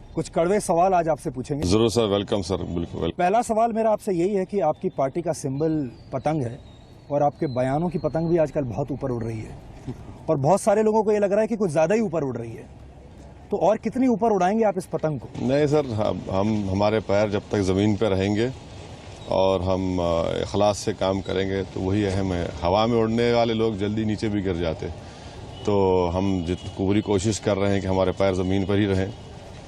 कुछ कड़वे सवाल आज आपसे पूछेंगे। जरूर सर, वेलकम सर, बिल्कुल वेलकम। पहला सवाल मेरा आपसे यही है कि आपकी पार्टी का सिंबल पतंग है और आपके बयानों की पतंग भी आजकल बहुत ऊपर उड़ रही है और बहुत सारे लोगों को ये लग रहा है कि कुछ ज़्यादा ही ऊपर उड़ रही है, तो और कितनी ऊपर उड़ाएंगे आप इस पतंग को? नहीं सर, हमारे पैर जब तक ज़मीन पर रहेंगे और हम इखलास से काम करेंगे तो वही अहम है। हवा में उड़ने वाले लोग जल्दी नीचे भी गिर जाते, तो हम पूरी कोशिश कर रहे हैं कि हमारे पैर ज़मीन पर ही रहें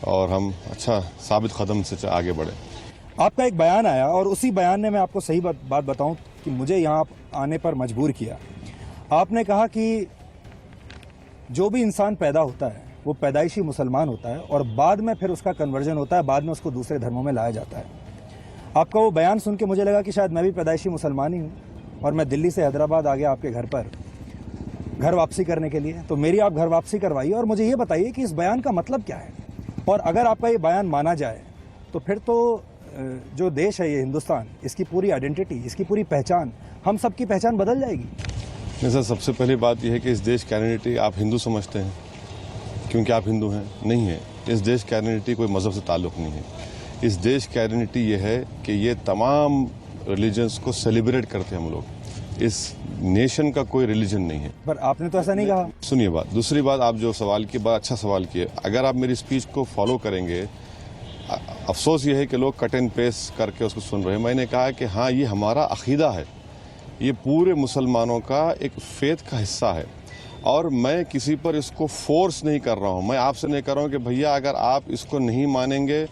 और हम अच्छा साबित कदम से आगे बढ़ें। आपका एक बयान आया और उसी बयान ने, मैं आपको सही बात बताऊं कि मुझे यहाँ आने पर मजबूर किया। आपने कहा कि जो भी इंसान पैदा होता है वो पैदाइशी मुसलमान होता है और बाद में फिर उसका कन्वर्जन होता है, बाद में उसको दूसरे धर्मों में लाया जाता है। आपका वो बयान सुन के मुझे लगा कि शायद मैं भी पैदाइशी मुसलमान ही हूँ और मैं दिल्ली से हैदराबाद आ गया आपके घर पर घर वापसी करने के लिए, तो मेरी आप घर वापसी करवाइए और मुझे ये बताइए कि इस बयान का मतलब क्या है। और अगर आपका ये बयान माना जाए तो फिर तो जो देश है ये हिंदुस्तान, इसकी पूरी आइडेंटिटी, इसकी पूरी पहचान, हम सब की पहचान बदल जाएगी। नहीं सर, सबसे पहली बात यह है कि इस देश की आइडेंटिटी आप हिंदू समझते हैं क्योंकि आप हिंदू हैं? नहीं है। इस देश की आइडेंटिटी कोई मज़हब से ताल्लुक़ नहीं है। इस देश की आइडेंटिटी ये है कि ये तमाम रिलीजन्स को सेलिब्रेट करते हैं हम लोग। इस नेशन का कोई रिलीजन नहीं है। पर आपने तो ऐसा नहीं कहा। सुनिए बात, दूसरी बात, आप जो सवाल की बात, अच्छा सवाल किए। अगर आप मेरी स्पीच को फॉलो करेंगे, अफसोस ये है कि लोग कट एंड पेस्ट करके उसको सुन रहे हैं। मैंने कहा कि हाँ, ये हमारा अकीदा है, ये पूरे मुसलमानों का एक फेथ का हिस्सा है और मैं किसी पर इसको फोर्स नहीं कर रहा हूँ। मैं आपसे नहीं कर रहा हूँ कि भैया अगर आप इसको नहीं मानेंगे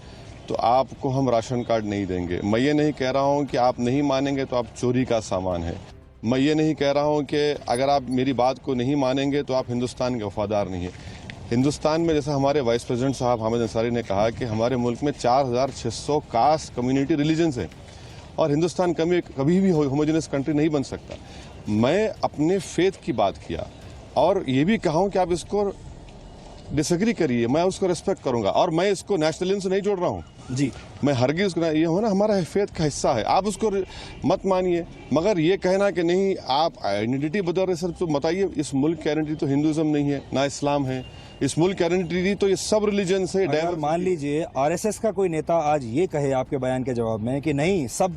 तो आपको हम राशन कार्ड नहीं देंगे। मैं ये नहीं कह रहा हूँ कि आप नहीं मानेंगे तो आप चोरी का सामान है। मैं ये नहीं कह रहा हूँ कि अगर आप मेरी बात को नहीं मानेंगे तो आप हिंदुस्तान के वफादार नहीं है। हिंदुस्तान में, जैसा हमारे वाइस प्रेसिडेंट साहब हामिद अंसारी ने कहा कि हमारे मुल्क में 4600 कास्ट, कम्युनिटी, रिलीजन्स हैं और हिंदुस्तान कभी भी होमोजेनस कंट्री नहीं बन सकता। मैं अपने फेथ की बात किया और ये भी कहा हूँ कि आप इसको डिसएग्री करिए, मैं उसको रिस्पेक्ट करूंगा और मैं इसको नेशनलिज्म से नहीं जोड़ रहा हूँ जी। मैं हरगिज़, ये हो ना, हमारा फेथ का हिस्सा है, आप उसको मत मानिए। मगर ये कहना कि नहीं आप आइडेंटिटी बदल रहे सर, तो बताइए, इस मुल्क की आइडेंटिटी तो हिंदुज़म नहीं है ना इस्लाम है। इस मुल्क की आइडेंटिटी तो ये सब रिलीजन से। अगर मान लीजिए आरएसएस का कोई नेता आज ये कहे आपके बयान के जवाब में कि नहीं, सब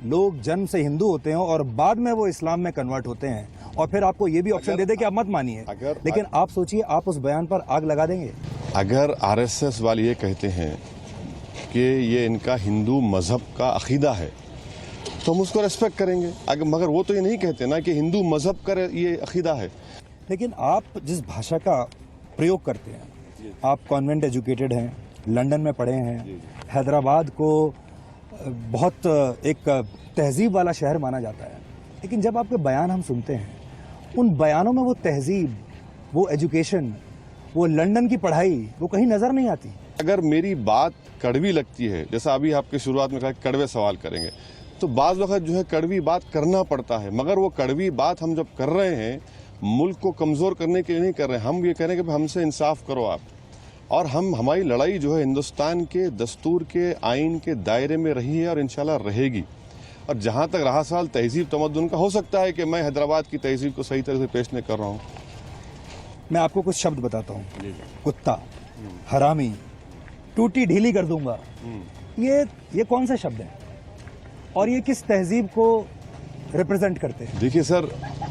लोग जन्म से हिंदू होते हैं और बाद में वो इस्लाम में कन्वर्ट होते हैं, और फिर आपको ये भी ऑप्शन दे दे कि आप मत मानिए, लेकिन आप सोचिए, आप उस बयान पर आग लगा देंगे। अगर आरएसएस वाले ये कहते हैं कि ये इनका हिंदू मजहब का अकीदा है तो हम उसको रेस्पेक्ट करेंगे। मगर वो तो ये नहीं कहते ना कि हिंदू मजहब का ये अकीदा है। लेकिन आप जिस भाषा का प्रयोग करते हैं, आप कॉन्वेंट एजुकेटेड हैं, लंदन में पढ़े हैं, हैदराबाद को बहुत एक तहजीब वाला शहर माना जाता है, लेकिन जब आपके बयान हम सुनते हैं, उन बयानों में वो तहजीब, वो एजुकेशन, वो लंदन की पढ़ाई, वो कहीं नज़र नहीं आती। अगर मेरी बात कड़वी लगती है, जैसा अभी आपके शुरुआत में कहा कड़वे सवाल करेंगे, तो बाज़ वक़्त जो है कड़वी बात करना पड़ता है। मगर वो कड़वी बात हम जब कर रहे हैं, मुल्क को कमज़ोर करने के लिए नहीं कर रहे हैं। हम ये कह रहे हैं कि हमसे इंसाफ करो आप, और हमारी लड़ाई जो है हिंदुस्तान के दस्तूर के, आइन के दायरे में रही है और इंशाल्लाह रहेगी। और जहाँ तक रहा सवाल तहजीब तमद्दुन का, हो सकता है कि मैं हैदराबाद की तहजीब को सही तरह से पेश नहीं कर रहा हूँ। मैं आपको कुछ शब्द बताता हूँ, कुत्ता, हरामी, टूटी ढीली कर दूंगा, ये कौन से शब्द हैं और ये किस तहजीब को रिप्रेजेंट करते हैं? देखिए सर,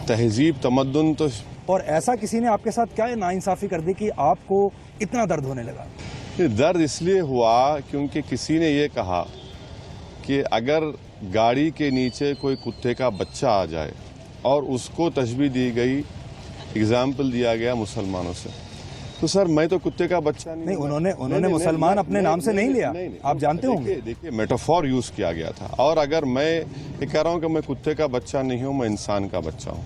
तहजीब तमद्दुन तो, और ऐसा किसी ने आपके साथ क्या नाइंसाफ़ी कर दी कि आपको इतना दर्द होने लगा? ये दर्द इसलिए हुआ क्योंकि किसी ने ये कहा कि अगर गाड़ी के नीचे कोई कुत्ते का बच्चा आ जाए और उसको तशबीह दी गई, एग्जाम्पल दिया गया मुसलमानों से, तो सर मैं तो कुत्ते का बच्चा नहीं। उन्होंने मुसलमान अपने नाम से नहीं लिया, आप जानते होंगे। देखिए मेटाफॉर यूज़ किया गया था, और अगर मैं ये कह रहा हूँ कि मैं कुत्ते का बच्चा नहीं हूँ, मैं इंसान का बच्चा हूँ।